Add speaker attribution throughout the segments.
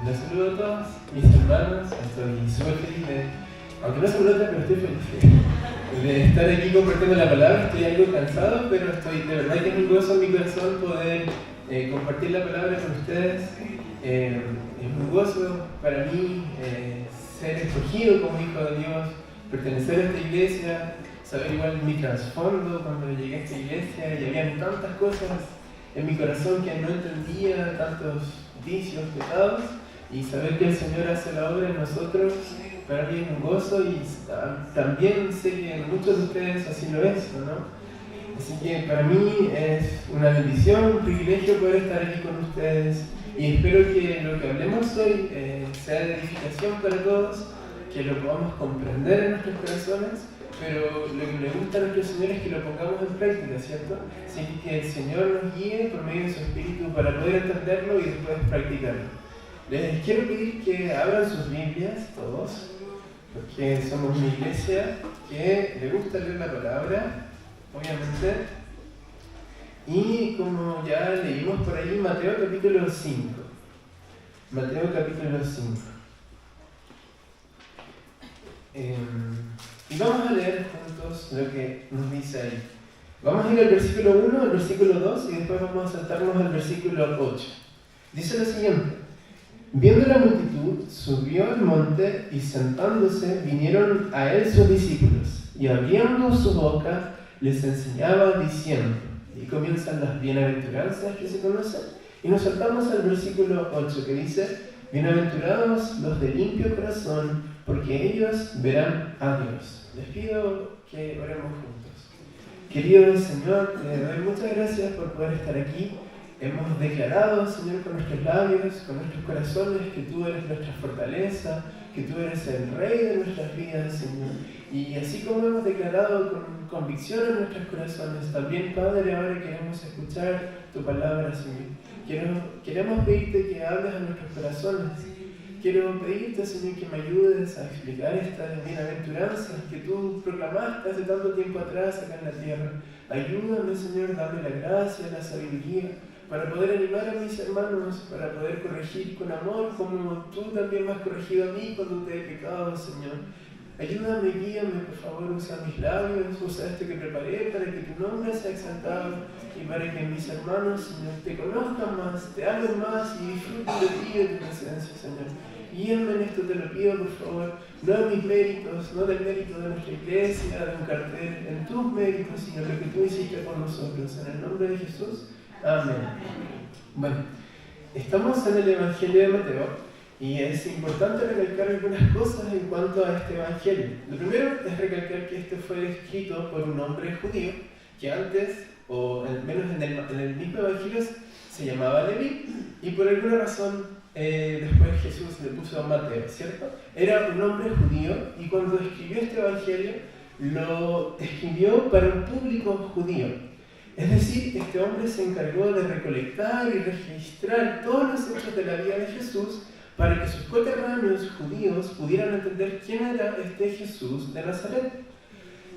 Speaker 1: Les saludo a todos mis hermanos. Estoy súper feliz aunque no se me nota, pero estoy feliz de estar aquí compartiendo la palabra. Estoy algo cansado, pero de verdad que es un gozo en mi corazón poder compartir la palabra con ustedes. Es un gozo para mí ser escogido como hijo de Dios, pertenecer a esta iglesia, saber igual mi trasfondo cuando llegué a esta iglesia y había tantas cosas en mi corazón que no entendía, tantos vicios, pecados, y saber que el Señor hace la obra en nosotros, para mí es un gozo, y también sé que muchos de ustedes así lo es, ¿no? Así que para mí es una bendición, un privilegio poder estar aquí con ustedes, y espero que lo que hablemos hoy sea de edificación para todos, que lo podamos comprender en nuestros corazones, pero lo que le gusta a nuestro Señor es que lo pongamos en práctica, ¿cierto? Así que el Señor nos guíe por medio de su Espíritu para poder entenderlo y después practicarlo. Les quiero pedir que abran sus Biblias, todos, porque somos una iglesia que le gusta leer la palabra, obviamente. Y como ya leímos por ahí, Mateo capítulo 5. Mateo capítulo 5. Y vamos a leer juntos lo que nos dice ahí. Vamos a ir al versículo 1, al versículo 2 y después vamos a saltarnos al versículo 8. Dice lo siguiente: viendo la multitud, subió al monte y sentándose vinieron a él sus discípulos, y abriendo su boca les enseñaba diciendo, y comienzan las bienaventuranzas que se conocen, y nos saltamos al versículo 8 que dice: bienaventurados los de limpio corazón, porque ellos verán a Dios. Les pido que oremos juntos. Querido Señor, te doy muchas gracias por poder estar aquí. Hemos declarado, Señor, con nuestros labios, con nuestros corazones, que tú eres nuestra fortaleza, que tú eres el Rey de nuestras vidas, Señor. Y así como hemos declarado con convicción en nuestros corazones, también, Padre, ahora queremos escuchar tu palabra, Señor. Queremos pedirte que hables a nuestros corazones. Quiero pedirte, Señor, que me ayudes a explicar estas bienaventuranzas que tú proclamaste hace tanto tiempo atrás acá en la tierra. Ayúdame, Señor, dame la gracia, la sabiduría, para poder animar a mis hermanos, para poder corregir con amor, como tú también me has corregido a mí cuando te he pecado, Señor. Ayúdame, guíame, por favor, usa mis labios, usa esto que preparé para que tu nombre sea exaltado y para que mis hermanos, Señor, te conozcan más, te amen más y disfruten de ti y de tu presencia, Señor. Guíame en esto, te lo pido, por favor, no en mis méritos, no del mérito de nuestra iglesia, de un cartel, en tus méritos, sino lo que tú hiciste por nosotros. En el nombre de Jesús, amén. Bueno, estamos en el Evangelio de Mateo. Y es importante recalcar algunas cosas en cuanto a este evangelio. Lo primero es recalcar que este fue escrito por un hombre judío que antes, o al menos en el mismo evangelio, se llamaba Leví, y por alguna razón después Jesús le puso a Mateo, ¿cierto? Era un hombre judío y cuando escribió este evangelio lo escribió para un público judío. Es decir, este hombre se encargó de recolectar y registrar todos los hechos de la vida de Jesús para que sus coterráneos judíos pudieran entender quién era este Jesús de Nazaret.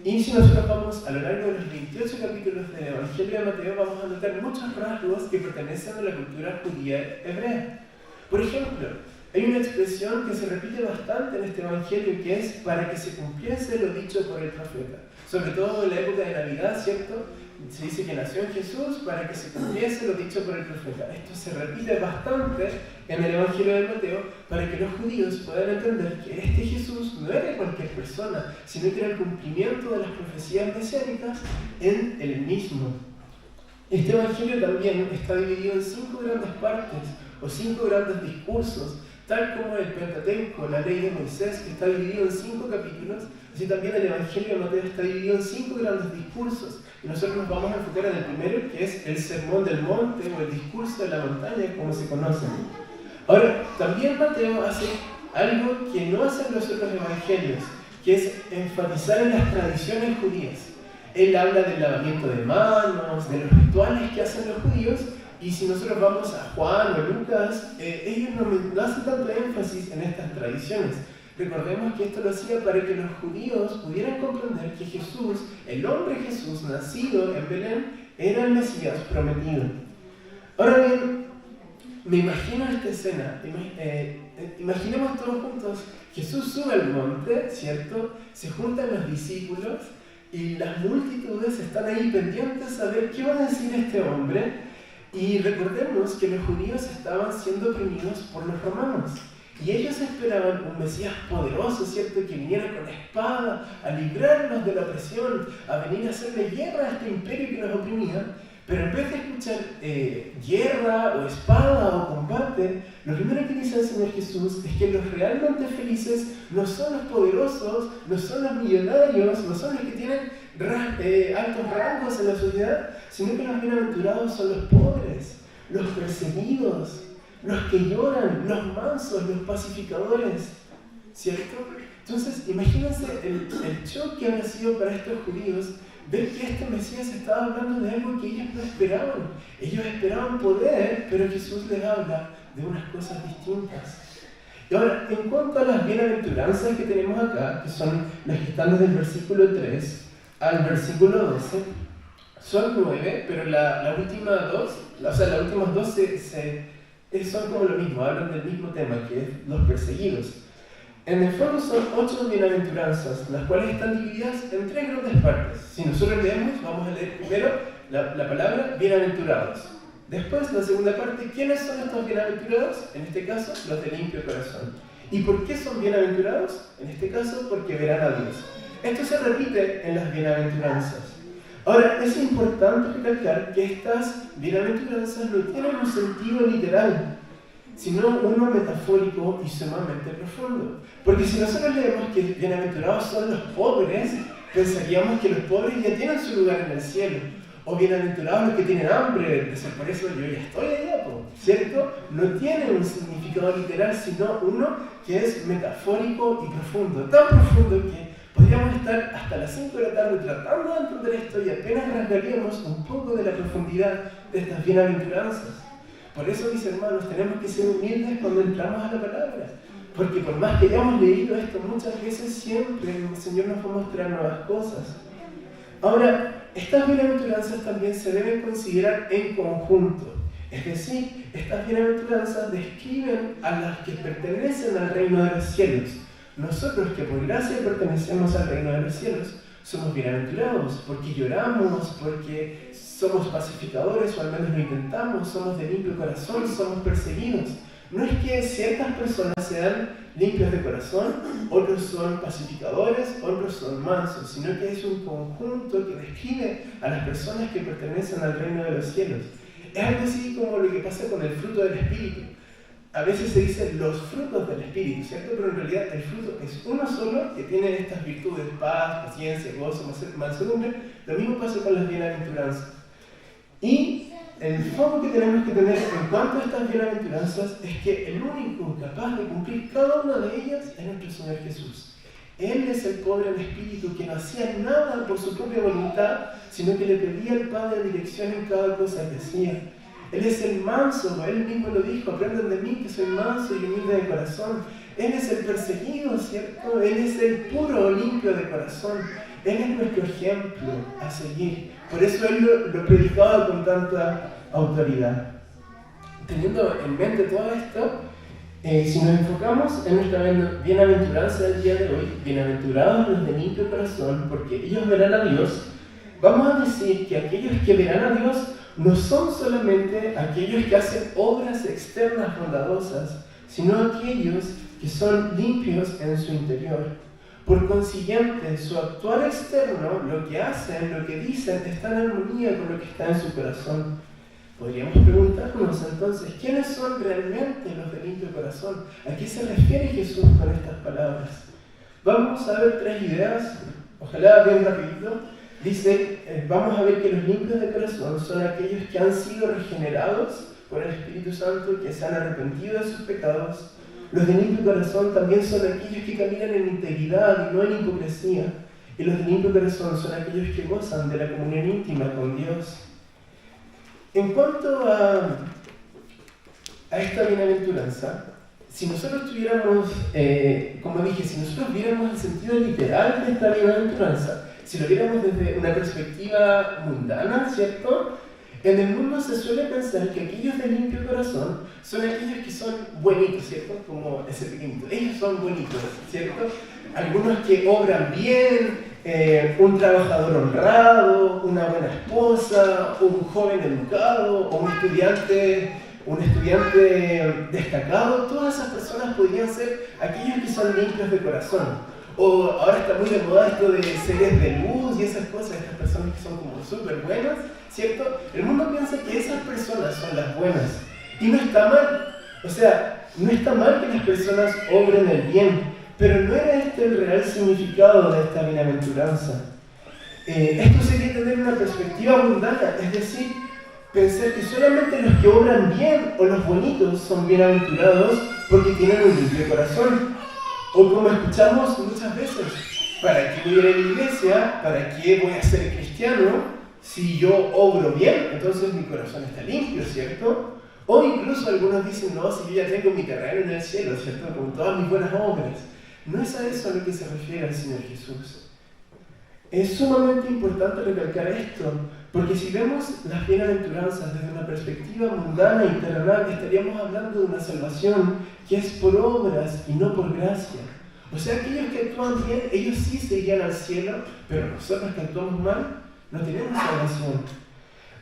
Speaker 1: Y si nosotros vamos a lo largo de los 28 capítulos del Evangelio de Mateo, vamos a notar muchos rasgos que pertenecen a la cultura judía hebrea. Por ejemplo, hay una expresión que se repite bastante en este Evangelio, que es para que se cumpliese lo dicho por el profeta. Sobre todo en la época de Navidad, ¿cierto? Se dice que nació en Jesús para que se cumpliese lo dicho por el profeta. Esto se repite bastante en el Evangelio de Mateo para que los judíos puedan entender que este Jesús no era cualquier persona, sino que era el cumplimiento de las profecías mesiánicas en el mismo. Este Evangelio también está dividido en 5 grandes partes o 5 grandes discursos, tal como el Pentateuco, la ley de Moisés, que está dividido en 5 capítulos. Así también el Evangelio de Mateo está dividido en 5 grandes discursos. Y nosotros nos vamos a enfocar en el primero, que es el Sermón del Monte o el discurso de la montaña, como se conoce. Ahora, también Mateo hace algo que no hacen los otros evangelios, que es enfatizar en las tradiciones judías. Él habla del lavamiento de manos, de los rituales que hacen los judíos, y si nosotros vamos a Juan o Lucas, ellos no hacen tanto énfasis en estas tradiciones. Recordemos que esto lo hacía para que los judíos pudieran comprender que Jesús, el hombre Jesús, nacido en Belén, era el Mesías prometido. Ahora bien, me imagino esta escena. Imaginemos todos juntos, Jesús sube al monte, ¿cierto? Se juntan los discípulos y las multitudes están ahí pendientes a ver qué va a decir este hombre. Y recordemos que los judíos estaban siendo oprimidos por los romanos. Y ellos esperaban un Mesías poderoso, ¿cierto? Que viniera con espada a librarnos de la opresión, a venir a hacerle guerra a este imperio que nos oprimía. Pero en vez de escuchar guerra o espada o combate, lo primero que dice el Señor Jesús es que los realmente felices no son los poderosos, no son los millonarios, no son los que tienen altos rangos en la sociedad, sino que los bienaventurados son los pobres, los perseguidos, los que lloran, los mansos, los pacificadores, ¿cierto? Entonces, imagínense el shock que había sido para estos judíos ver que este Mesías estaba hablando de algo que ellos no esperaban. Ellos esperaban poder, pero Jesús les habla de unas cosas distintas. Y ahora, en cuanto a las bienaventuranzas que tenemos acá, que son las que están desde el versículo 3 al versículo 12, son 9, pero las últimas dos son como lo mismo, hablan del mismo tema, que es los perseguidos. En el fondo son 8 bienaventuranzas, las cuales están divididas en 3 grandes partes. Si nosotros leemos, vamos a leer primero la palabra bienaventurados. Después, la segunda parte, ¿quiénes son estos bienaventurados? En este caso, los de limpio corazón. ¿Y por qué son bienaventurados? En este caso, porque verán a Dios. Esto se repite en las bienaventuranzas. Ahora, es importante recalcar que estas bienaventuranzas no tienen un sentido literal, sino uno metafórico y sumamente profundo. Porque si nosotros leemos que bienaventurados son los pobres, pensaríamos que los pobres ya tienen su lugar en el cielo. O bienaventurados los que tienen hambre, por eso yo ya estoy allá, ¿cierto? No tiene un significado literal, sino uno que es metafórico y profundo. Tan profundo que podríamos estar hasta las 5 de la tarde tratando de entender esto y apenas rasgaríamos un poco de la profundidad de estas bienaventuranzas. Por eso, mis hermanos, tenemos que ser humildes cuando entramos a la palabra. Porque por más que hayamos leído esto muchas veces, siempre el Señor nos va a mostrar nuevas cosas. Ahora, estas bienaventuranzas también se deben considerar en conjunto. Es decir, estas bienaventuranzas describen a las que pertenecen al reino de los cielos. Nosotros que por gracia pertenecemos al reino de los cielos, somos bienaventurados porque lloramos, porque somos pacificadores, o al menos lo intentamos, somos de limpio corazón, somos perseguidos. No es que ciertas personas sean limpios de corazón, otros son pacificadores, otros son mansos, sino que es un conjunto que describe a las personas que pertenecen al reino de los cielos. Es algo así como lo que pasa con el fruto del Espíritu. A veces se dice los frutos del Espíritu, ¿cierto? Pero en realidad el fruto es uno solo que tiene estas virtudes: paz, paciencia, gozo, mansedumbre. Lo mismo pasa con las bienaventuranzas. Y el foco que tenemos que tener en cuanto a estas bienaventuranzas es que el único capaz de cumplir cada una de ellas es nuestro Señor Jesús. Él es el pobre en espíritu que no hacía nada por su propia voluntad, sino que le pedía al Padre dirección en cada cosa que hacía. Él es el manso, Él mismo lo dijo: aprendan de mí que soy manso y humilde de corazón. Él es el perseguido, ¿cierto? Él es el puro, limpio de corazón. Él es nuestro ejemplo a seguir. Por eso Él lo predicaba con tanta autoridad. Teniendo en mente todo esto, si nos enfocamos en nuestra bienaventuranza del día de hoy, bienaventurados los de limpio corazón, porque ellos verán a Dios, vamos a decir que aquellos que verán a Dios no son solamente aquellos que hacen obras externas bondadosas, sino aquellos que son limpios en su interior. Por consiguiente, su actuar externo, lo que hacen, lo que dicen, está en armonía con lo que está en su corazón. Podríamos preguntarnos entonces, ¿quiénes son realmente los de limpio corazón? ¿A qué se refiere Jesús con estas palabras? Vamos a ver 3 ideas, ojalá bien rapidito. Dice, vamos a ver que los limpios de corazón son aquellos que han sido regenerados por el Espíritu Santo, que se han arrepentido de sus pecados. Los de limpio corazón también son aquellos que caminan en integridad y no en hipocresía. Y los de limpio corazón son aquellos que gozan de la comunión íntima con Dios. En cuanto a esta bienaventuranza, si nosotros tuviéramos, como dije, si nosotros viéramos el sentido literal de esta bienaventuranza, si lo viéramos desde una perspectiva mundana, ¿cierto? En el mundo se suele pensar que aquellos de limpio corazón son aquellos que son buenitos, ¿cierto? Como ese pequeñito. Ellos son bonitos, ¿cierto? Algunos que obran bien, un trabajador honrado, una buena esposa, un joven educado o un estudiante destacado. Todas esas personas podrían ser aquellos que son limpios de corazón. O ahora está muy de moda esto de seres de luz y esas cosas, estas personas que son como súper buenas, ¿cierto? El mundo piensa que esas personas son las buenas. Y no está mal. O sea, no está mal que las personas obren el bien, pero no era este el real significado de esta bienaventuranza. Esto sería tener una perspectiva mundana, es decir, pensar que solamente los que obran bien o los bonitos son bienaventurados porque tienen un limpio corazón. O como escuchamos muchas veces, ¿para qué voy a ir a la iglesia? ¿Para qué voy a ser cristiano? Si yo obro bien, entonces mi corazón está limpio, ¿cierto? O incluso algunos dicen, no, si yo ya tengo mi terreno en el cielo, ¿cierto? Con todas mis buenas obras. No es a eso a lo que se refiere el Señor Jesús. Es sumamente importante recalcar esto, porque si vemos las bienaventuranzas desde una perspectiva mundana y terrenal, estaríamos hablando de una salvación que es por obras y no por gracia. O sea, aquellos que actúan bien, ellos sí se irían al cielo, pero nosotros que actuamos mal, no tenemos salvación.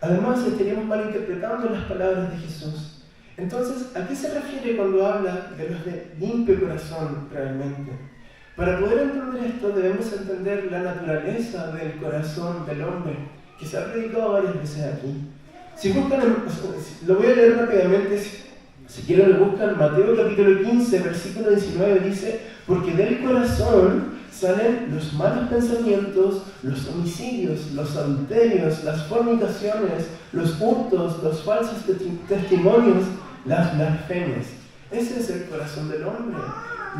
Speaker 1: Además, estaríamos malinterpretando las palabras de Jesús. Entonces, ¿a qué se refiere cuando habla de los de limpio corazón realmente? Para poder entender esto, debemos entender la naturaleza del corazón del hombre, que se ha predicado varias veces aquí. Si buscan, lo voy a leer rápidamente, si quieren lo buscan, Mateo capítulo 15, versículo 19 dice: porque del corazón salen los malos pensamientos, los homicidios, los adulterios, las fornicaciones, los hurtos, los falsos testimonios, las blasfemias. Ese es el corazón del hombre.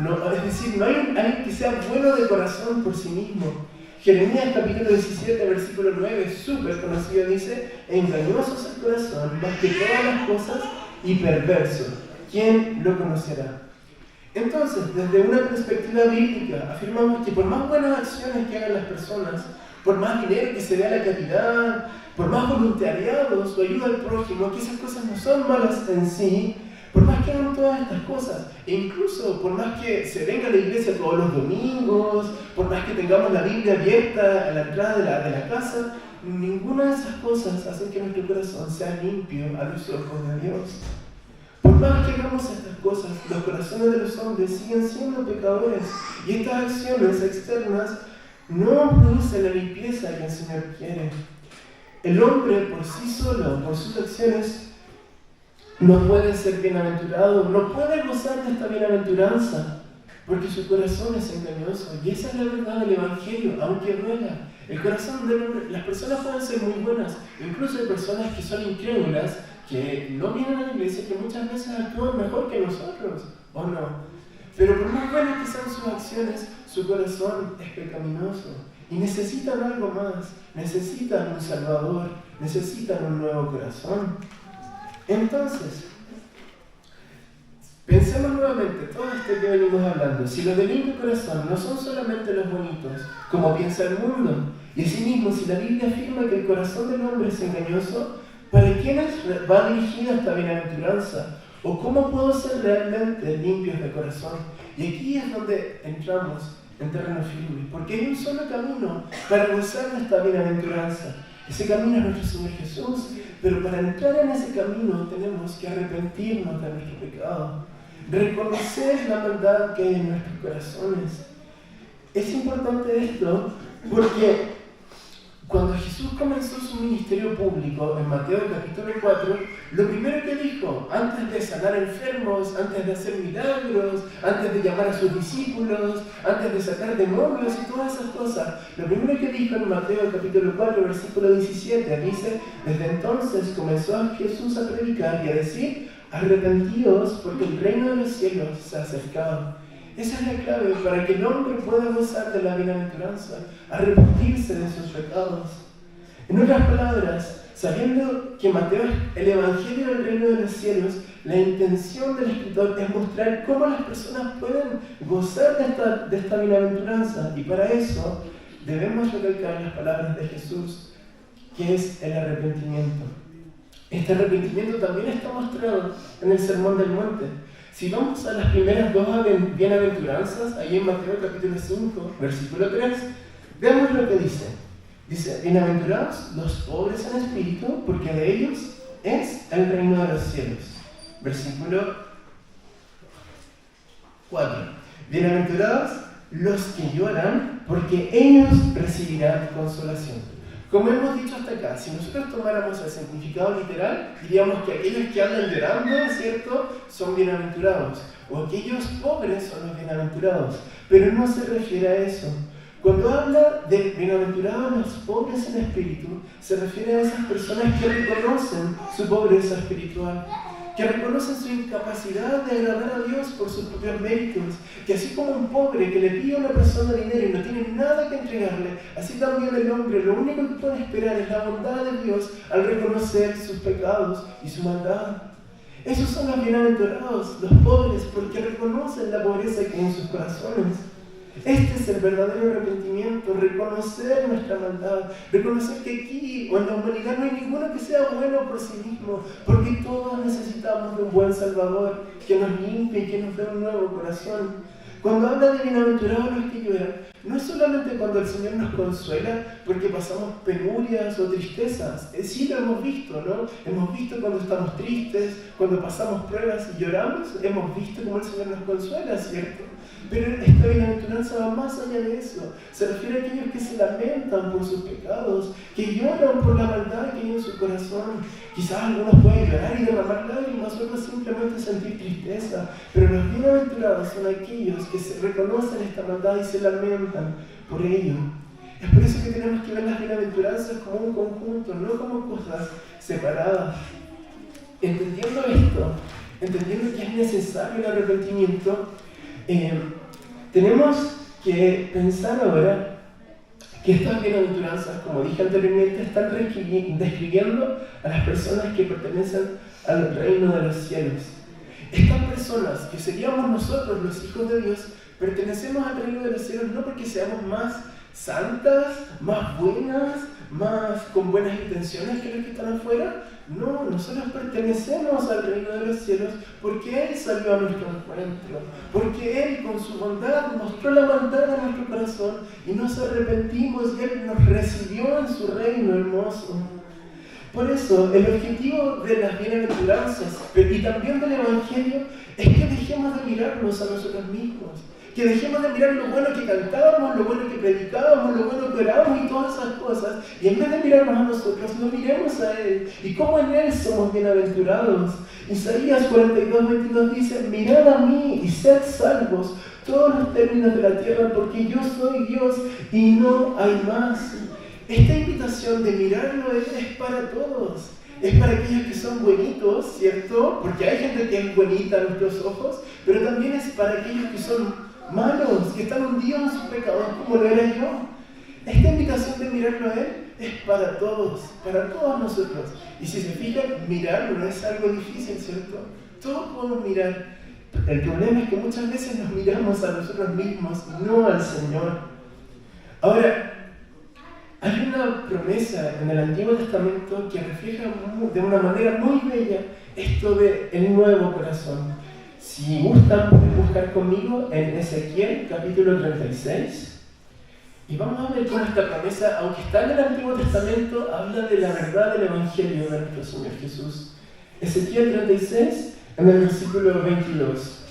Speaker 1: No, es decir, no hay alguien que sea bueno de corazón por sí mismo. Jeremías capítulo 17, versículo 9, súper conocido, dice: engañoso es el corazón, más que todas las cosas, y perverso. ¿Quién lo conocerá? Entonces, desde una perspectiva bíblica, afirmamos que por más buenas acciones que hagan las personas, por más dinero que se dé a la caridad, por más voluntariados o ayuda al prójimo, que esas cosas no son malas en sí, por más que hagan todas estas cosas, e incluso por más que se venga a la iglesia todos los domingos, por más que tengamos la Biblia abierta a la entrada de la casa, ninguna de esas cosas hacen que nuestro corazón sea limpio a los ojos de Dios. Por más que hagamos estas cosas, los corazones de los hombres siguen siendo pecadores, y estas acciones externas no producen la limpieza que el Señor quiere. El hombre por sí solo, por sus acciones, no puede ser bienaventurado, no puede gozar de esta bienaventuranza, porque su corazón es engañoso. Y esa es la verdad del Evangelio, aunque duela. El corazón del hombre, las personas pueden ser muy buenas, incluso hay personas que son incrédulas, que no vienen a la iglesia, que muchas veces actúan mejor que nosotros, ¿o no? Pero por más buenas que sean sus acciones, su corazón es pecaminoso. Y necesitan algo más, necesitan un Salvador, necesitan un nuevo corazón. Entonces, pensemos nuevamente todo esto que venimos hablando. Si los de limpio corazón no son solamente los bonitos, como piensa el mundo, y asimismo, si la Biblia afirma que el corazón del hombre es engañoso, ¿para quiénes va dirigida esta bienaventuranza? ¿O cómo puedo ser realmente limpios de corazón? Y aquí es donde entramos en terreno firme, porque hay un solo camino para gozar de esta bienaventuranza. Ese camino es nuestro Señor Jesús, pero para entrar en ese camino tenemos que arrepentirnos de nuestro pecado, reconocer la maldad que hay en nuestros corazones. Es importante esto porque cuando Jesús comenzó su ministerio público en Mateo capítulo 4, lo primero que dijo, antes de sanar enfermos, antes de hacer milagros, antes de llamar a sus discípulos, antes de sacar demonios y todas esas cosas, lo primero que dijo en Mateo capítulo 4, versículo 17, dice: desde entonces comenzó Jesús a predicar y a decir: arrepentidos, porque el reino de los cielos se ha acercado. Esa es la clave para que el hombre pueda gozar de la bienaventuranza, arrepentirse de sus pecados. En otras palabras, sabiendo que Mateo es el Evangelio del reino de los cielos, la intención del escritor es mostrar cómo las personas pueden gozar de esta bienaventuranza, y para eso debemos recalcar las palabras de Jesús, que es el arrepentimiento. Este arrepentimiento también está mostrado en el Sermón del Monte. Si vamos a las primeras dos bienaventuranzas, ahí en Mateo capítulo 5, versículo 3, veamos lo que dice. Dice, bienaventurados los pobres en espíritu, porque de ellos es el reino de los cielos. Versículo 4. Bienaventurados los que lloran, porque ellos recibirán consolación. Como hemos dicho hasta acá, si nosotros tomáramos el significado literal, diríamos que aquellos que andan llorando, ¿cierto?, son bienaventurados, o aquellos pobres son los bienaventurados, pero no se refiere a eso. Cuando habla de bienaventurados los pobres en espíritu, se refiere a esas personas que reconocen su pobreza espiritual, que reconocen su incapacidad de agradar a Dios por sus propios méritos, que así como un pobre que le pide a una persona dinero y no tiene nada que entregarle, así también el hombre lo único que puede esperar es la bondad de Dios al reconocer sus pecados y su maldad. Esos son los bienaventurados, los pobres, porque reconocen la pobreza que hay en sus corazones. Este es el verdadero arrepentimiento, reconocer nuestra maldad, reconocer que aquí o en la humanidad no hay ninguno que sea bueno por sí mismo, porque todos necesitamos de un buen Salvador que nos limpie y que nos dé un nuevo corazón. Cuando habla de bienaventurados los que lloran, no es solamente cuando el Señor nos consuela porque pasamos penurias o tristezas, sí lo hemos visto, ¿no? Hemos visto cuando estamos tristes, cuando pasamos pruebas y lloramos, hemos visto cómo el Señor nos consuela, ¿cierto? Pero esta bienaventuranza va más allá de eso. Se refiere a aquellos que se lamentan por sus pecados, que lloran por la maldad que hay en su corazón. Quizás algunos pueden llorar y derramar lágrimas, otros simplemente sentir tristeza. Pero los bienaventurados son aquellos que se reconocen esta maldad y se lamentan por ello. Es por eso que tenemos que ver las bienaventuranzas como un conjunto, no como cosas separadas. Entendiendo esto, entendiendo que es necesario el arrepentimiento, tenemos que pensar ahora que estas bienaventuranzas, como dije anteriormente, están describiendo a las personas que pertenecen al reino de los cielos. Estas personas, que seríamos nosotros los hijos de Dios, pertenecemos al reino de los cielos no porque seamos más santas, más buenas, más con buenas intenciones que los que están afuera. No, nosotros pertenecemos al reino de los cielos porque Él salió a nuestro encuentro, porque Él con su bondad mostró la maldad a nuestro corazón y nos arrepentimos y Él nos recibió en su reino hermoso. Por eso, el objetivo de las bienaventuranzas y también del Evangelio es que dejemos de mirarnos a nosotros mismos, que dejemos de mirar lo bueno que cantábamos, lo bueno que predicábamos, lo bueno que orábamos y todas esas cosas, y en vez de mirarnos a nosotros, nos miremos a Él, y cómo en Él somos bienaventurados. Isaías 42:22 dice, mirad a mí y sed salvos todos los términos de la tierra, porque yo soy Dios y no hay más. Esta invitación de mirarlo a Él es para todos. Es para aquellos que son buenitos, ¿cierto? Porque hay gente que es bonita a nuestros ojos, pero también es para aquellos que son malos, que están hundidos en sus pecados, como lo era yo. Esta invitación de mirarlo a Él es para todos nosotros. Y si se fijan, mirarlo no es algo difícil, ¿cierto? Todos podemos mirar. El problema es que muchas veces nos miramos a nosotros mismos y no al Señor. Ahora, hay una promesa en el Antiguo Testamento que refleja de una manera muy bella esto del nuevo corazón. Si gustan, pueden buscar conmigo en Ezequiel capítulo 36. Y vamos a ver cómo esta promesa, aunque está en el Antiguo Testamento, habla de la verdad del Evangelio de nuestro Señor Jesús. Ezequiel 36, en el versículo 22.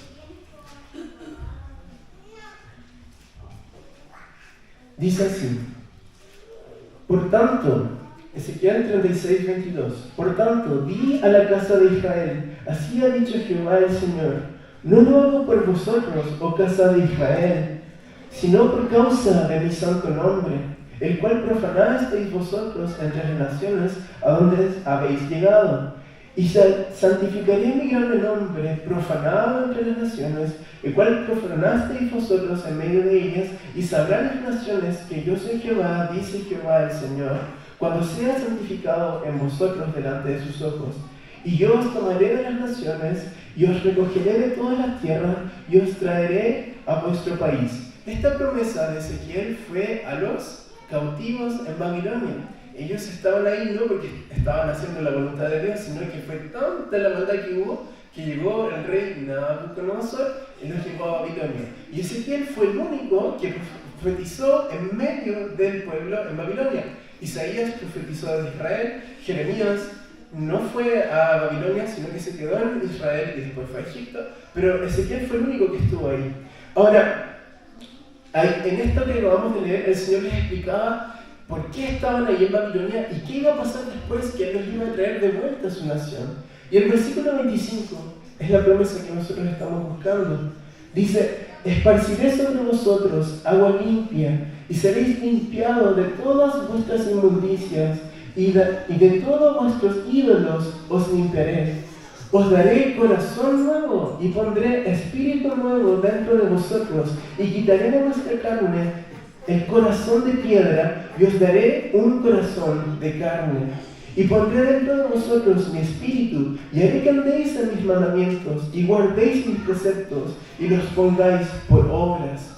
Speaker 1: Dice así. Por tanto, Ezequiel 36, 22. Por tanto, di a la casa de Israel, así ha dicho Jehová el Señor, no lo hago por vosotros, oh casa de Israel, sino por causa de mi santo nombre, el cual profanasteis vosotros entre las naciones a donde habéis llegado. Y santificaré mi grande nombre, profanado entre las naciones, el cual profanasteis vosotros en medio de ellas, y sabrán las naciones que yo soy Jehová, dice Jehová el Señor, cuando sea santificado en vosotros delante de sus ojos. Y yo os tomaré de las naciones, y os recogeré de todas las tierras, y os traeré a vuestro país. Esta promesa de Ezequiel fue a los cautivos en Babilonia. ellos estaban ahí no porque estaban haciendo la voluntad de Dios, sino que fue tanta la maldad que hubo que llegó el rey Nabucodonosor y los llevó a Babilonia. Y Ezequiel fue el único que profetizó en medio del pueblo en Babilonia. Isaías profetizó de Israel, Jeremías no fue a Babilonia, sino que se quedó en Israel y después fue a Egipto, pero Ezequiel fue el único que estuvo ahí. Ahora, en esto que acabamos de leer, el Señor les explicaba por qué estaban ahí en Babilonia y qué iba a pasar después, que Él los iba a traer de vuelta a su nación. Y el versículo 25 es la promesa que nosotros estamos buscando. Dice: esparciré sobre vosotros agua limpia, y seréis limpiados de todas vuestras inmundicias, y de todos vuestros ídolos os limpiaré. Os daré corazón nuevo, y pondré espíritu nuevo dentro de vosotros, y quitaré de vuestra carne el corazón de piedra, y os daré un corazón de carne. Y pondré dentro de vosotros mi espíritu, y haré que andéis en mis mandamientos, y guardéis mis preceptos, y los pongáis por obras.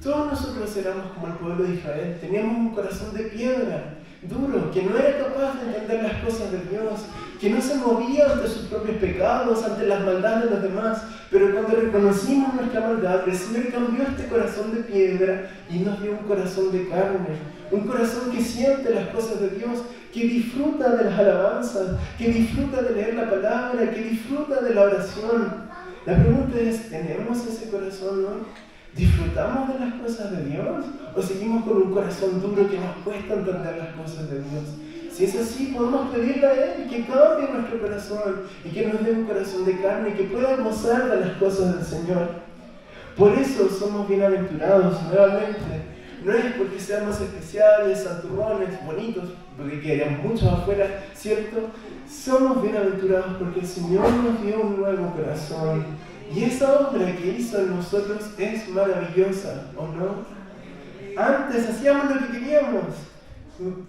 Speaker 1: Todos nosotros éramos como el pueblo de Israel, teníamos un corazón de piedra, duro, que no era capaz de entender las cosas de Dios, que no se movía ante sus propios pecados, ante las maldades de los demás. Pero cuando reconocimos nuestra maldad, el Señor cambió este corazón de piedra y nos dio un corazón de carne, un corazón que siente las cosas de Dios, que disfruta de las alabanzas, que disfruta de leer la palabra, que disfruta de la oración. La pregunta es, ¿tenemos ese corazón hoy? ¿Disfrutamos de las cosas de Dios? ¿O seguimos con un corazón duro que nos cuesta entender las cosas de Dios? Si es así, podemos pedirle a Él que cambie nuestro corazón y que nos dé un corazón de carne y que pueda gozar de las cosas del Señor. Por eso somos bienaventurados nuevamente. No es porque seamos especiales, santurrones, bonitos, porque quedaríamos muchos afuera, ¿cierto? Somos bienaventurados porque el Señor nos dio un nuevo corazón. Y esa obra que hizo en nosotros es maravillosa, ¿o no? Antes hacíamos lo que queríamos.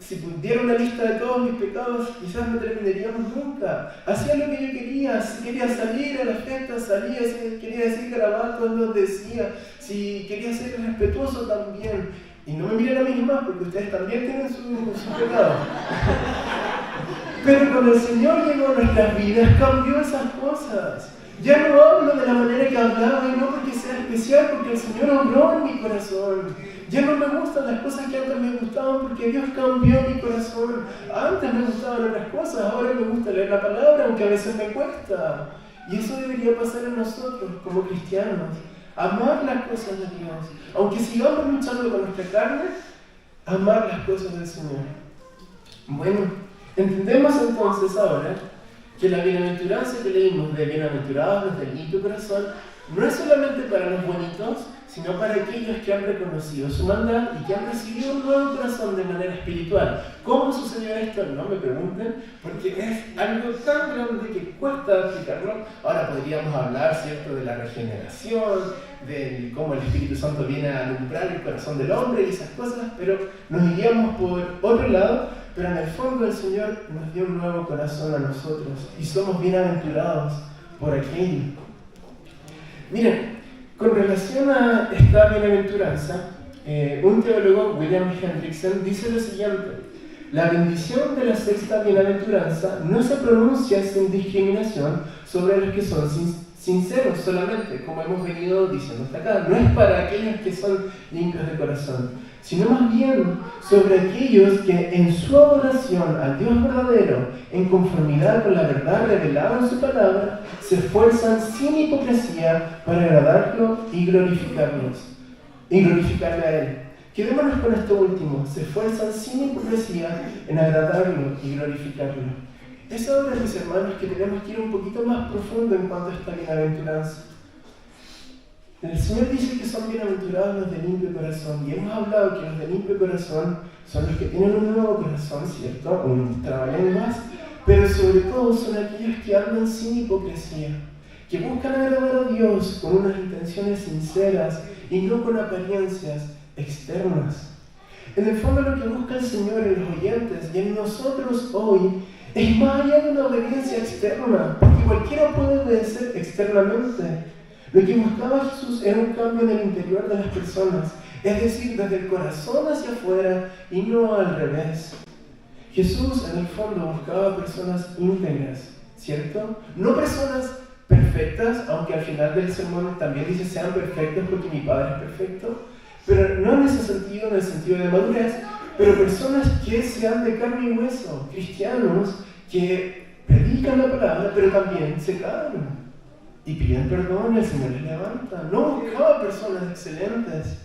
Speaker 1: Si pudiera una lista de todos mis pecados, quizás no terminaríamos nunca. Hacía lo que yo quería. Si quería salir a las fiestas, salía. Si quería decir garabatos, los decía. Si quería ser respetuoso, también. Y no me miren a mí más, porque ustedes también tienen sus pecados. Pero cuando el Señor llegó a nuestras vidas, cambió esas cosas. Ya no hablo de la manera que hablaba, y no porque sea especial, porque el Señor obró en mi corazón. Ya no me gustan las cosas que antes me gustaban, porque Dios cambió mi corazón. Antes me gustaban otras cosas, ahora me gusta leer la palabra, aunque a veces me cuesta. Y eso debería pasar en nosotros, como cristianos. Amar las cosas de Dios. Aunque sigamos luchando con nuestra carne, amar las cosas del Señor. Bueno, entendemos entonces ahora que la bienaventuranza que leímos de bienaventurados los del limpio corazón no es solamente para los bonitos, sino para aquellos que han reconocido su maldad y que han recibido un nuevo corazón de manera espiritual. ¿Cómo sucedió esto? No me pregunten, porque es algo tan grande que cuesta explicarlo. Ahora podríamos hablar, ¿cierto?, de la regeneración, de cómo el Espíritu Santo viene a alumbrar el corazón del hombre y esas cosas, pero nos iríamos por otro lado. Pero en el fondo el Señor nos dio un nuevo corazón a nosotros y somos bienaventurados por aquello. Miren, con relación a esta bienaventuranza, un teólogo, William Hendrickson, dice lo siguiente: la bendición de la sexta bienaventuranza no se pronuncia sin discriminación sobre los que son sinceros solamente, como hemos venido diciendo hasta acá. No es para aquellos que son limpios de corazón, sino más bien sobre aquellos que en su adoración al Dios verdadero, en conformidad con la verdad revelada en su palabra, se esfuerzan sin hipocresía para agradarlo y glorificarle a Él. Quedémonos con esto último: se esfuerzan sin hipocresía en agradarlo y glorificarlo. Es ahora, mis hermanos, que tenemos que ir un poquito más profundo en cuanto a esta bienaventuranza. El Señor dice que son bienaventurados los de limpio corazón, y hemos hablado que los de limpio corazón son los que tienen un nuevo corazón, ¿cierto? Un trabalenguas, pero sobre todo son aquellos que andan sin hipocresía, que buscan agradar a Dios con unas intenciones sinceras y no con apariencias externas. En el fondo, lo que busca el Señor en los oyentes y en nosotros hoy es más allá de una obediencia externa, porque cualquiera puede obedecer externamente. Lo que buscaba Jesús era un cambio en el interior de las personas, es decir, desde el corazón hacia afuera y no al revés. Jesús en el fondo buscaba personas íntegras, ¿cierto? No personas perfectas, aunque al final del sermón también dice sean perfectos porque mi Padre es perfecto, pero no en ese sentido, en el sentido de madurez, pero personas que sean de carne y hueso, cristianos que predican la palabra, pero también se caen y piden perdón y el Señor les levanta. No buscaba personas excelentes.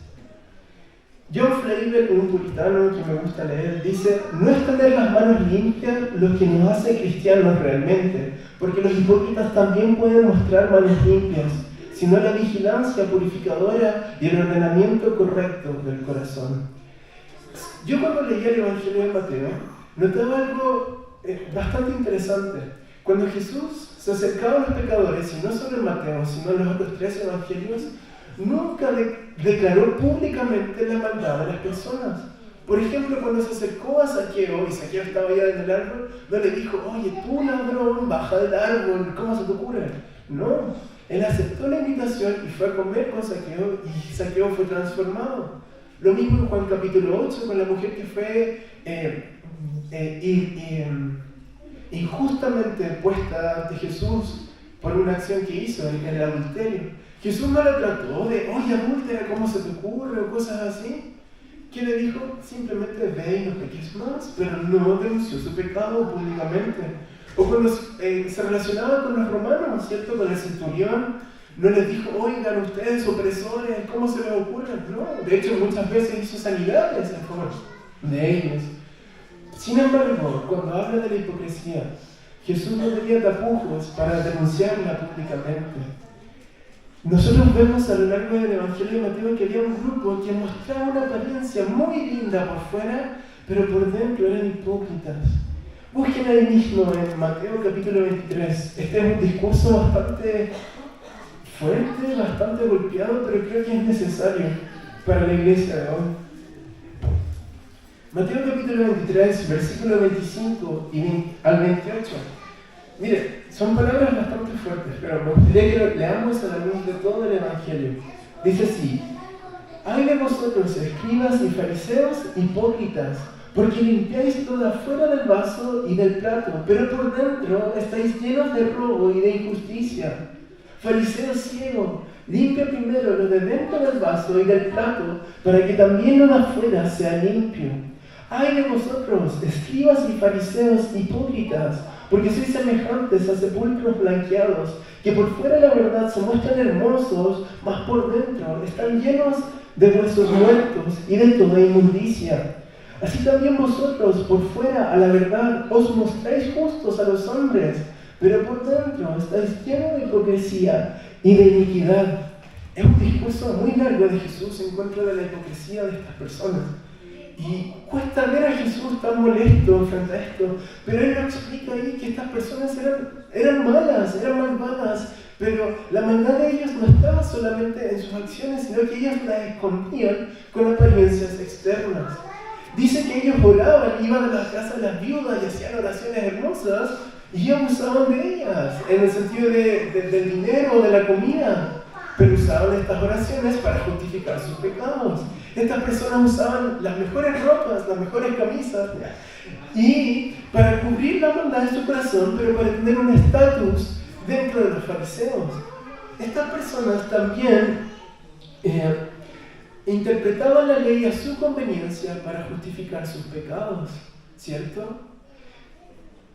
Speaker 1: John Flavel, un puritano que me gusta leer, dice: no es tener las manos limpias lo que nos hace cristianos realmente, porque los hipócritas también pueden mostrar manos limpias, sino la vigilancia purificadora y el ordenamiento correcto del corazón. Yo cuando leía el Evangelio de Mateo, notaba algo bastante interesante. Cuando Jesús se acercaba a los pecadores, y no solo en Mateo, sino en los otros 3 evangelios, nunca declaró públicamente la maldad de las personas. Por ejemplo, cuando se acercó a Zaqueo, y Zaqueo estaba allá en el árbol, no le dijo: oye, tú ladrón, baja del árbol, ¿cómo se te ocurre? No, él aceptó la invitación y fue a comer con Zaqueo, y Zaqueo fue transformado. Lo mismo en Juan capítulo 8, con la mujer que fue injustamente puesta ante Jesús por una acción que hizo en el adulterio. Jesús no la trató de: oye, adúltera, ¿cómo se te ocurre? O cosas así. ¿Qué le dijo? Simplemente ve y no peques más, pero no denunció su pecado públicamente. O cuando se relacionaba con los romanos, ¿cierto? Con el centurión, no les dijo: oigan, ustedes opresores, ¿cómo se les ocurre? No, de hecho muchas veces hizo sanidades en favor de ellos. Sin embargo, cuando habla de la hipocresía, Jesús no tenía tapujos para denunciarla públicamente. Nosotros vemos a lo largo del Evangelio de Mateo que había un grupo que mostraba una apariencia muy linda por fuera, pero por dentro eran hipócritas. Busquen ahí mismo en Mateo capítulo 23. Este es un discurso bastante fuerte, bastante golpeado, pero creo que es necesario para la iglesia de hoy. Mateo capítulo 23, versículo 25 al 28. Mire, son palabras bastante fuertes, pero me gustaría que lo leamos a la luz de todo el Evangelio. Dice así: ay de vosotros, escribas y fariseos hipócritas, porque limpiáis todo afuera del vaso y del plato, pero por dentro estáis llenos de robo y de injusticia. Fariseo ciego, limpia primero lo de dentro del vaso y del plato, para que también lo de afuera sea limpio. Ay de vosotros, escribas y fariseos hipócritas, porque sois semejantes a sepulcros blanqueados, que por fuera la verdad se muestran hermosos, mas por dentro están llenos de huesos muertos y de toda inmundicia. Así también vosotros por fuera a la verdad os mostráis justos a los hombres, pero por dentro estáis llenos de hipocresía y de iniquidad. Es un discurso muy largo de Jesús en contra de la hipocresía de estas personas. Y cuesta ver a Jesús tan molesto frente a esto, pero Él nos explica ahí que estas personas eran malas, eran malvadas, pero la maldad de ellos no estaba solamente en sus acciones, sino que ellos las escondían con apariencias externas. Dice que ellos oraban, iban a las casas de las viudas y hacían oraciones hermosas y abusaban de ellas, en el sentido del dinero o de la comida, pero usaban estas oraciones para justificar sus pecados. Estas personas usaban las mejores ropas, las mejores camisas, y para cubrir la maldad de su corazón, pero para tener un estatus dentro de los fariseos. Estas personas también interpretaban la ley a su conveniencia para justificar sus pecados, ¿cierto?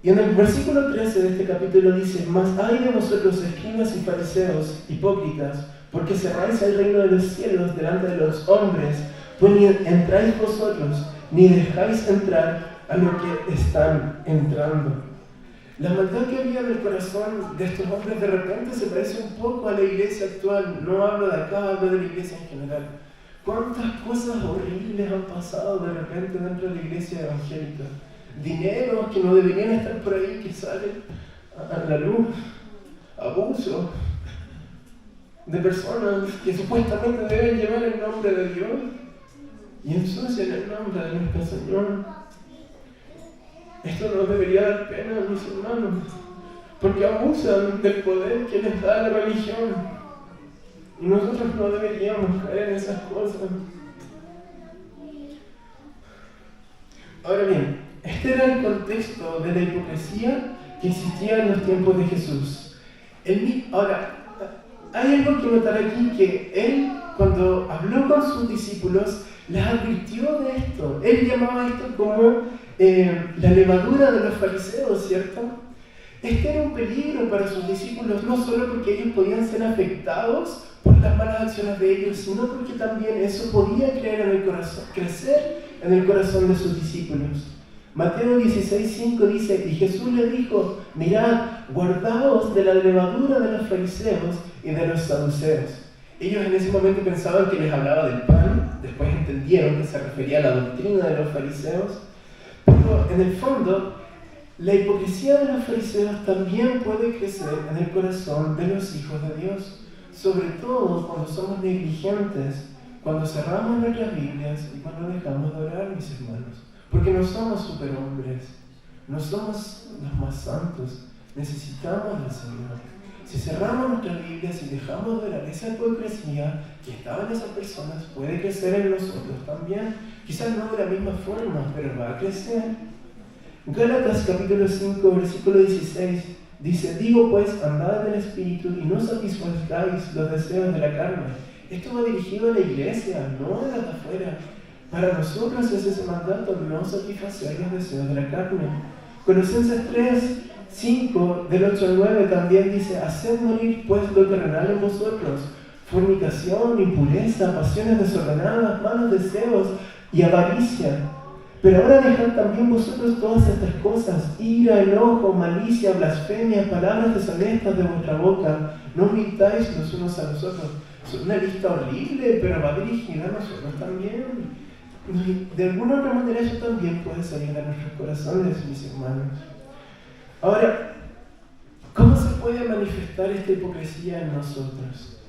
Speaker 1: Y en el versículo 13 de este capítulo dice: mas ay de vosotros, escribas y fariseos hipócritas, porque cerráis el reino de los cielos delante de los hombres, pues ni entráis vosotros, ni dejáis entrar a los que están entrando. La maldad que había en el corazón de estos hombres de repente se parece un poco a la iglesia actual. No hablo de acá, hablo de la iglesia en general. ¿Cuántas cosas horribles han pasado de repente dentro de la iglesia evangélica? Dineros que no deberían estar por ahí, que salen a la luz, abuso de personas que supuestamente deben llevar el nombre de Dios y ensucian el nombre de nuestro Señor. Esto nos debería dar pena a mis hermanos, porque abusan del poder que les da la religión y nosotros no deberíamos caer en esas cosas. Ahora bien, Este era el contexto de la hipocresía que existía en los tiempos de Jesús. Ahora, hay algo que notar aquí, que él, cuando habló con sus discípulos, les advirtió de esto. Él llamaba esto como la levadura de los fariseos, ¿cierto? Este era un peligro para sus discípulos, no solo porque ellos podían ser afectados por las malas acciones de ellos, sino porque también eso podía crecer en el corazón de sus discípulos. Mateo 16:5 dice, y Jesús le dijo, mirad, guardaos de la levadura de los fariseos y de los saduceos. Ellos en ese momento pensaban que les hablaba del pan, después entendieron que se refería a la doctrina de los fariseos, pero en el fondo, la hipocresía de los fariseos también puede crecer en el corazón de los hijos de Dios, sobre todo cuando somos negligentes, cuando cerramos nuestras Biblias y cuando dejamos de orar, mis hermanos. Porque no somos superhombres, no somos los más santos, necesitamos del Señor. Si cerramos nuestras Biblias y dejamos de orar, esa hipocresía que estaba en esas personas puede crecer en nosotros también. Quizás no de la misma forma, pero va a crecer. Gálatas capítulo 5, versículo 16 dice, digo pues, andad en el Espíritu y no satisfagáis los deseos de la carne. Esto va dirigido a la iglesia, no a las de afuera. Para nosotros es ese mandato, no satisfacer los deseos de la carne. Colosenses 3, 5, del 8 al 9 también dice, haced morir pues lo terrenal en vosotros, fornicación, impureza, pasiones desordenadas, malos deseos y avaricia. Pero ahora dejad también vosotros todas estas cosas, ira, enojo, malicia, blasfemia, palabras deshonestas de vuestra boca, no mintáis los unos a los otros. Es una lista horrible, pero va dirigida a nosotros también. De alguna otra manera eso también puede salir de nuestros corazones, mis hermanos. Ahora, ¿cómo se puede manifestar esta hipocresía en nosotros?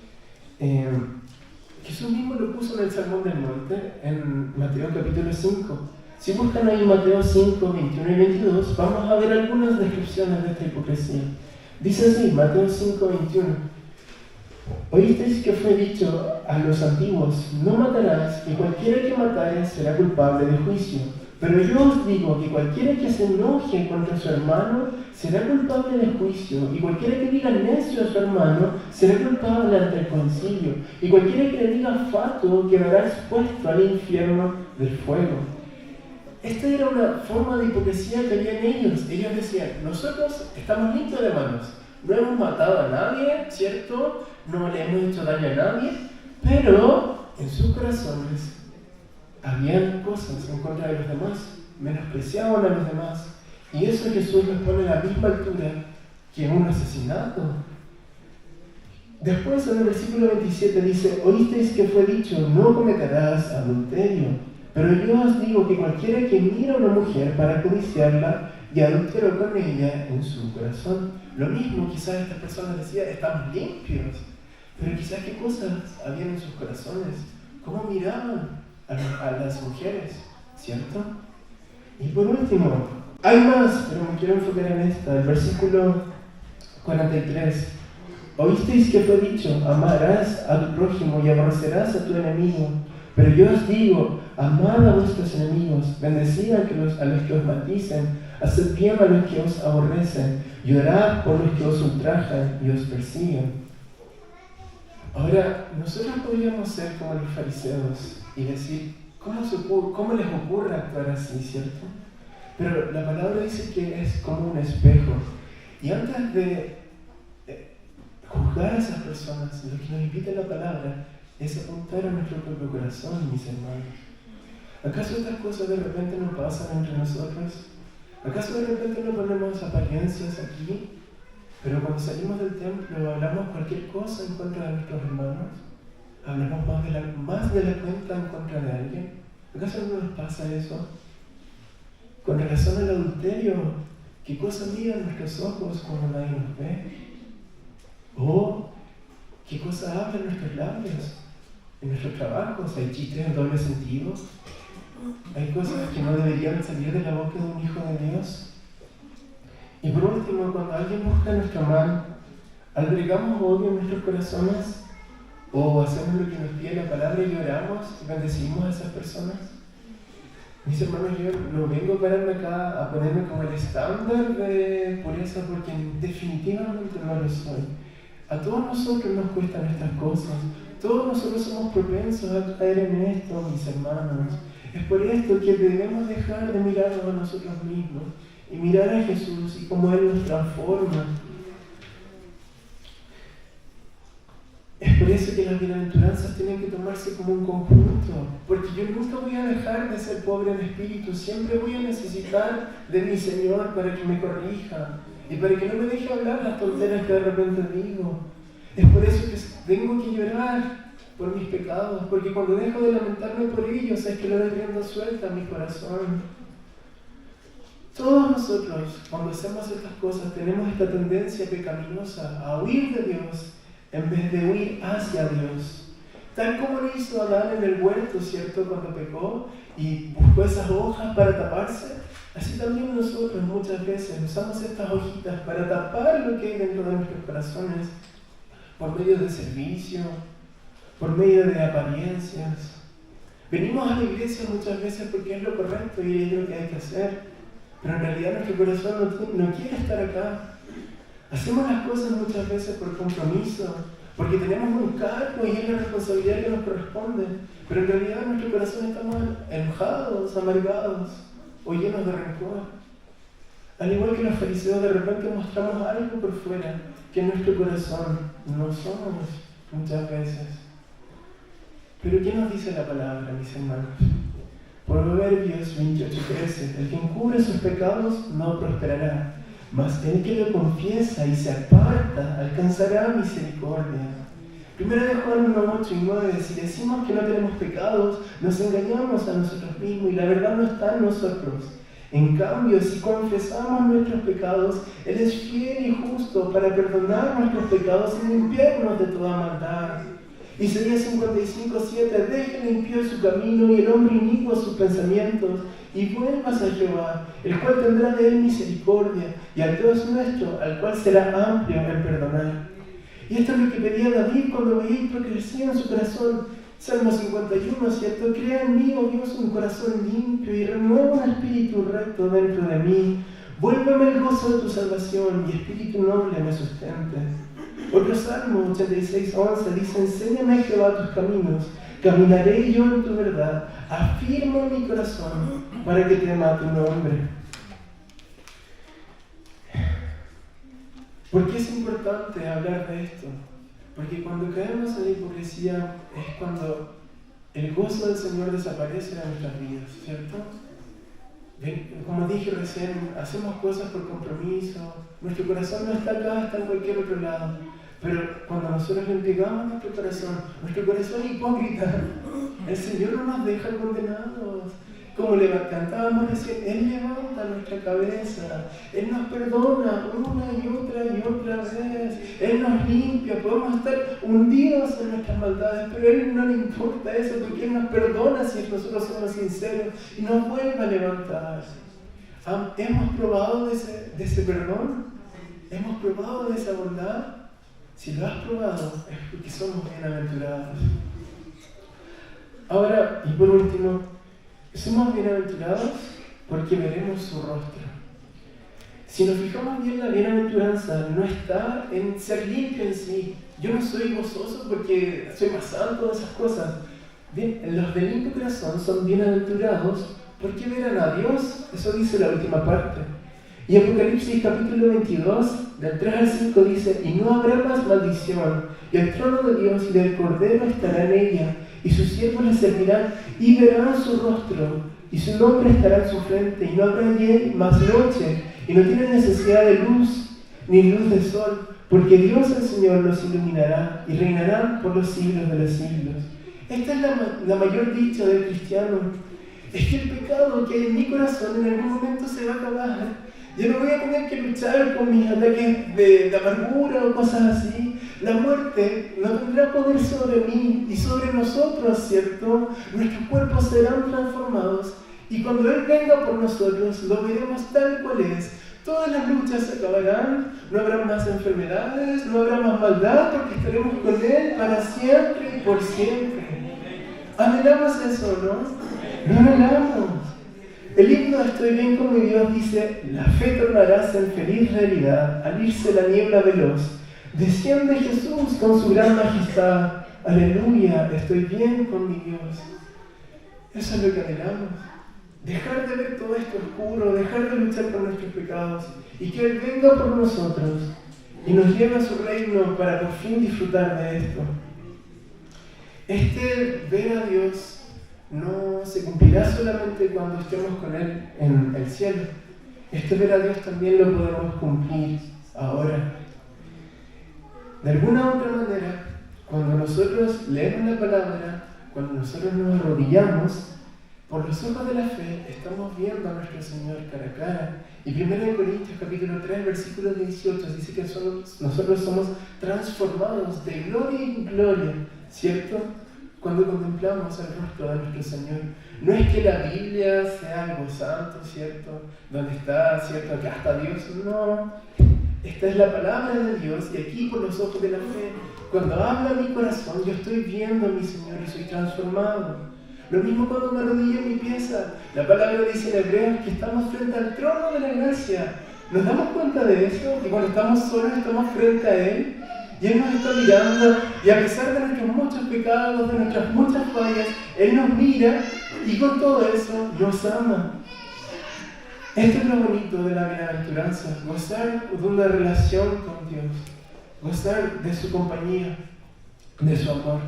Speaker 1: Jesús mismo lo puso en el Sermón del Monte, en Mateo capítulo 5. Si buscan ahí Mateo 5, 21 y 22, vamos a ver algunas descripciones de esta hipocresía. Dice así, Mateo 5, 21. Oísteis que fue dicho a los antiguos, no matarás, y cualquiera que matare será culpable de juicio. Pero yo os digo que cualquiera que se enoje contra su hermano será culpable de juicio, y cualquiera que diga necio a su hermano será culpable ante el concilio, y cualquiera que le diga fatuo quedará expuesto al infierno del fuego. Esta era una forma de hipocresía que había en ellos. Ellos decían, nosotros estamos limpios de manos, no hemos matado a nadie, ¿cierto? No le hemos hecho daño a nadie, pero en sus corazones habían cosas en contra de los demás, menospreciaban a los demás, y eso Jesús los pone a la misma altura que un asesinato. Después en el versículo 27 dice, oísteis que fue dicho, no cometerás adulterio. Pero yo os digo que cualquiera que mira a una mujer para codiciarla y adulteró con ella en su corazón. Lo mismo, quizás estas personas decían, estamos limpios, pero quizás qué cosas habían en sus corazones, cómo miraban a las mujeres, ¿cierto? Y por último, hay más, pero me quiero enfocar en esta, el versículo 43. Oísteis que fue dicho, amarás a tu prójimo y aborrecerás a tu enemigo. Pero yo os digo, amad a vuestros enemigos, bendecid a los que os maldicen, haced bien a los que os aborrecen, y orad por los que os ultrajan y os persiguen. Ahora, nosotros podríamos ser como los fariseos y decir, ¿cómo les ocurre actuar así, cierto? Pero la palabra dice que es como un espejo. Y antes de juzgar a esas personas, lo que nos invita la palabra es apuntar a nuestro propio corazón, mis hermanos. ¿Acaso estas cosas de repente no pasan entre nosotros? ¿Acaso de repente no ponemos apariencias aquí? Pero cuando salimos del templo hablamos cualquier cosa en contra de nuestros hermanos. ¿Hablamos más de la cuenta en contra de alguien? ¿Acaso no nos pasa eso? Con relación al adulterio, ¿qué cosa miran nuestros ojos cuando nadie nos ve? ¿O qué cosa hablan nuestros labios? En nuestros trabajos hay chistes en doble sentido. Hay cosas que no deberían salir de la boca de un hijo de Dios. Y por último, cuando alguien busca nuestro mal, ¿albergamos odio en nuestros corazones? ¿O hacemos lo que nos pide la palabra y oramos y bendecimos a esas personas? Mis hermanos, yo no vengo a pararme acá a ponerme como el estándar de pureza porque definitivamente no lo soy. A todos nosotros nos cuestan estas cosas. Todos nosotros somos propensos a caer en esto, mis hermanos. Es por esto que debemos dejar de mirarnos a nosotros mismos y mirar a Jesús y cómo Él nos transforma. Es por eso que las bienaventuranzas tienen que tomarse como un conjunto, porque yo nunca voy a dejar de ser pobre en espíritu, siempre voy a necesitar de mi Señor para que me corrija y para que no me deje hablar las tonteras que de repente digo. Es por eso que tengo que llorar por mis pecados, porque cuando dejo de lamentarme por ellos es que le doy rienda suelta a mi corazón. Todos nosotros, cuando hacemos estas cosas, tenemos esta tendencia pecaminosa a huir de Dios en vez de huir hacia Dios. Tal como lo hizo Adán en el huerto, ¿cierto? Cuando pecó y buscó esas hojas para taparse, así también nosotros muchas veces usamos estas hojitas para tapar lo que hay dentro de nuestros corazones por medio de servicio, por medio de apariencias. Venimos a la iglesia muchas veces porque es lo correcto y es lo que hay que hacer, pero en realidad nuestro corazón no quiere estar acá. Hacemos las cosas muchas veces por compromiso, porque tenemos un cargo y es la responsabilidad que nos corresponde, pero en realidad en nuestro corazón estamos enojados, amargados o llenos de rencor. Al igual que los fariseos, de repente mostramos algo por fuera que en nuestro corazón no somos muchas veces. Pero ¿qué nos dice la palabra, mis hermanos? Proverbios 28:13: el que encubre sus pecados no prosperará, mas el que lo confiesa y se aparta alcanzará misericordia. Primera de Juan 1:8-9: si decimos que no tenemos pecados, nos engañamos a nosotros mismos y la verdad no está en nosotros. En cambio, si confesamos nuestros pecados, Él es fiel y justo para perdonar nuestros pecados y limpiarnos de toda maldad. Isaías 55:7: deje el impío su camino y el hombre inicuo sus pensamientos, y vuelvas a Jehová, el cual tendrá de él misericordia, y al Dios nuestro, al cual será amplio en perdonar. Y esto es lo que pedía David cuando veía hipocresía en su corazón. Salmo 51, ¿cierto? Crea en mí, oh Dios, un corazón limpio y renueva un espíritu recto dentro de mí. Vuélveme el gozo de tu salvación y espíritu noble me sustente. Otro Salmo 86:11 dice: enséñame, Jehová, tus caminos, caminaré yo en tu verdad, afirma mi corazón para que tema tu nombre. ¿Por qué es importante hablar de esto? Porque cuando caemos en la hipocresía es cuando el gozo del Señor desaparece de nuestras vidas, ¿cierto? Como dije recién, hacemos cosas por compromiso, nuestro corazón no está acá, está en cualquier otro lado. Pero cuando nosotros le entregamos a nuestro corazón hipócrita, el Señor no nos deja condenados. Como cantábamos recién, Él levanta nuestra cabeza, Él nos perdona una y otra vez, Él nos limpia, podemos estar hundidos en nuestras maldades, pero a Él no le importa eso, porque Él nos perdona si nosotros somos sinceros y nos vuelve a levantar. ¿Hemos probado de ese perdón? ¿Hemos probado de esa bondad? Si lo has probado, es porque somos bienaventurados. Ahora, y por último, somos bienaventurados porque veremos su rostro. Si nos fijamos bien, la bienaventuranza no está en ser limpio en sí. Yo no soy gozoso porque soy más santo de esas cosas. Bien, los de limpio corazón son bienaventurados porque verán a Dios. Eso dice la última parte. Y Apocalipsis capítulo 22, del 3 al 5 dice: y no habrá más maldición, y el trono de Dios y del Cordero estará en ella, y sus siervos le servirán, y verán su rostro, y su nombre estará en su frente, y no habrá allí más noche, y no tienen necesidad de luz, ni luz de sol, porque Dios el Señor los iluminará, y reinarán por los siglos de los siglos. Esta es la mayor dicha del cristiano: es que el pecado que hay en mi corazón en algún momento se va a acabar. Yo no voy a tener que luchar con mis ataques de amargura o cosas así. La muerte no tendrá poder sobre mí y sobre nosotros, ¿cierto? Nuestros cuerpos serán transformados y cuando Él venga por nosotros lo veremos tal cual es. Todas las luchas se acabarán, no habrá más enfermedades, no habrá más maldad, porque estaremos con Él para siempre y por siempre. Anhelamos eso, ¿no? Lo anhelamos. El himno Estoy bien con mi Dios dice: la fe tornarás en feliz realidad al irse la niebla veloz. Desciende Jesús con su gran majestad. Aleluya, estoy bien con mi Dios. Eso es lo que anhelamos. Dejar de ver todo esto oscuro, dejar de luchar por nuestros pecados y que Él venga por nosotros y nos lleve a su reino para por fin disfrutar de esto. Este ver a Dios no se cumplirá solamente cuando estemos con Él en el cielo. Este ver a Dios también lo podemos cumplir ahora. De alguna u otra manera, cuando nosotros leemos la palabra, cuando nosotros nos arrodillamos, por los ojos de la fe estamos viendo a nuestro Señor cara a cara. Y 1 Corintios capítulo 3, versículo 18 dice que nosotros somos transformados de gloria en gloria, ¿cierto? Cuando contemplamos el rostro de nuestro Señor. No es que la Biblia sea algo santo, ¿cierto? Donde está, ¿cierto? Que hasta Dios, no. Esta es la palabra de Dios y aquí por los ojos de la fe, cuando habla mi corazón, yo estoy viendo a mi Señor y soy transformado. Lo mismo cuando me arrodillo en mi pieza. La palabra dice en Hebreos que estamos frente al trono de la gracia. ¿Nos damos cuenta de eso? Que cuando estamos solos estamos frente a Él y Él nos está mirando y a pesar de nuestros muchos pecados, de nuestras muchas fallas, Él nos mira y con todo eso nos ama. Esto es lo bonito de la bienaventuranza, gozar de una relación con Dios, gozar de su compañía, de su amor.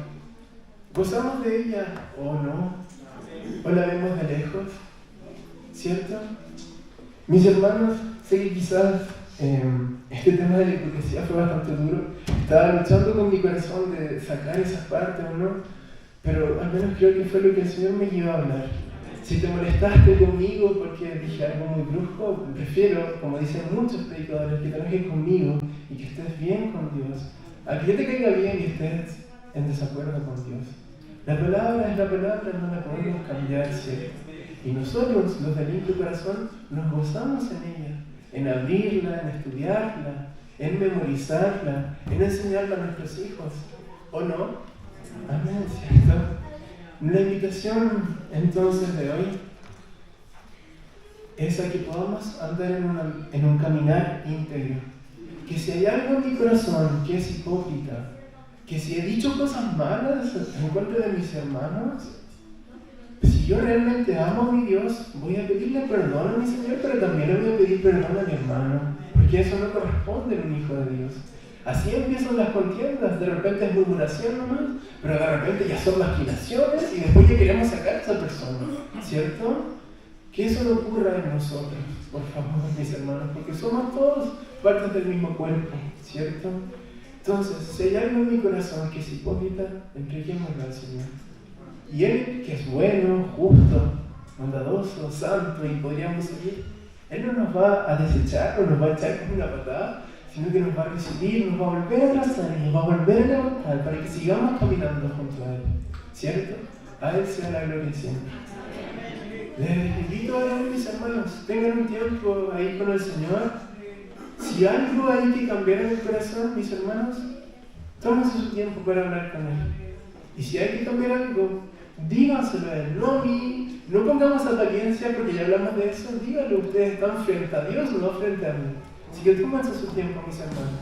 Speaker 1: ¿Gozamos de ella o no? ¿O la vemos de lejos? ¿Cierto? Mis hermanos, sé que quizás este tema de la hipocresía fue bastante duro. Estaba luchando con mi corazón de sacar esas partes o no, pero al menos creo que fue lo que el Señor me llevó a hablar. Si te molestaste conmigo porque dije algo muy brusco, prefiero, como dicen muchos predicadores, que te enojes conmigo y que estés bien con Dios, a que yo te caiga bien y estés en desacuerdo con Dios. La palabra es la palabra, no la podemos cambiar, ¿cierto? Y nosotros, los de limpio corazón, nos gozamos en ella, en abrirla, en estudiarla, en memorizarla, en enseñarla a nuestros hijos. ¿O no? Amén, ¿cierto? La invitación entonces de hoy es a que podamos andar en un caminar íntegro. Que si hay algo en mi corazón que es hipócrita, que si he dicho cosas malas en contra de mis hermanos, si yo realmente amo a mi Dios, voy a pedirle perdón a mi Señor, pero también le voy a pedir perdón a mi hermano, porque eso no corresponde a un hijo de Dios. Así empiezan las contiendas, de repente es murmuración nomás, pero de repente ya son maquinaciones y después ya queremos sacar a esa persona, ¿cierto? Que eso no ocurra en nosotros, por favor, mis hermanos, porque somos todos partes del mismo cuerpo, ¿cierto? Entonces, si hay algo en mi corazón que es hipócrita, entreguémoslo al Señor. Y Él, que es bueno, justo, bondadoso, santo, y podríamos seguir, Él no nos va a desechar, no nos va a echar como una patada, sino que nos va a recibir, nos va a volver a abrazar, nos va a volver a levantar para que sigamos caminando junto a Él. ¿Cierto? A Él sea la gloria siempre. Les invito a Él, mis hermanos, tengan un tiempo ahí con el Señor. Si algo hay que cambiar en el corazón, mis hermanos, tómense su tiempo para hablar con Él. Y si hay que cambiar algo, díganselo a Él, no a mí. No pongamos apariencia porque ya hablamos de eso. Díganlo, ustedes están frente a Dios, no frente a mí. Así que tómense su tiempo, mis hermanos.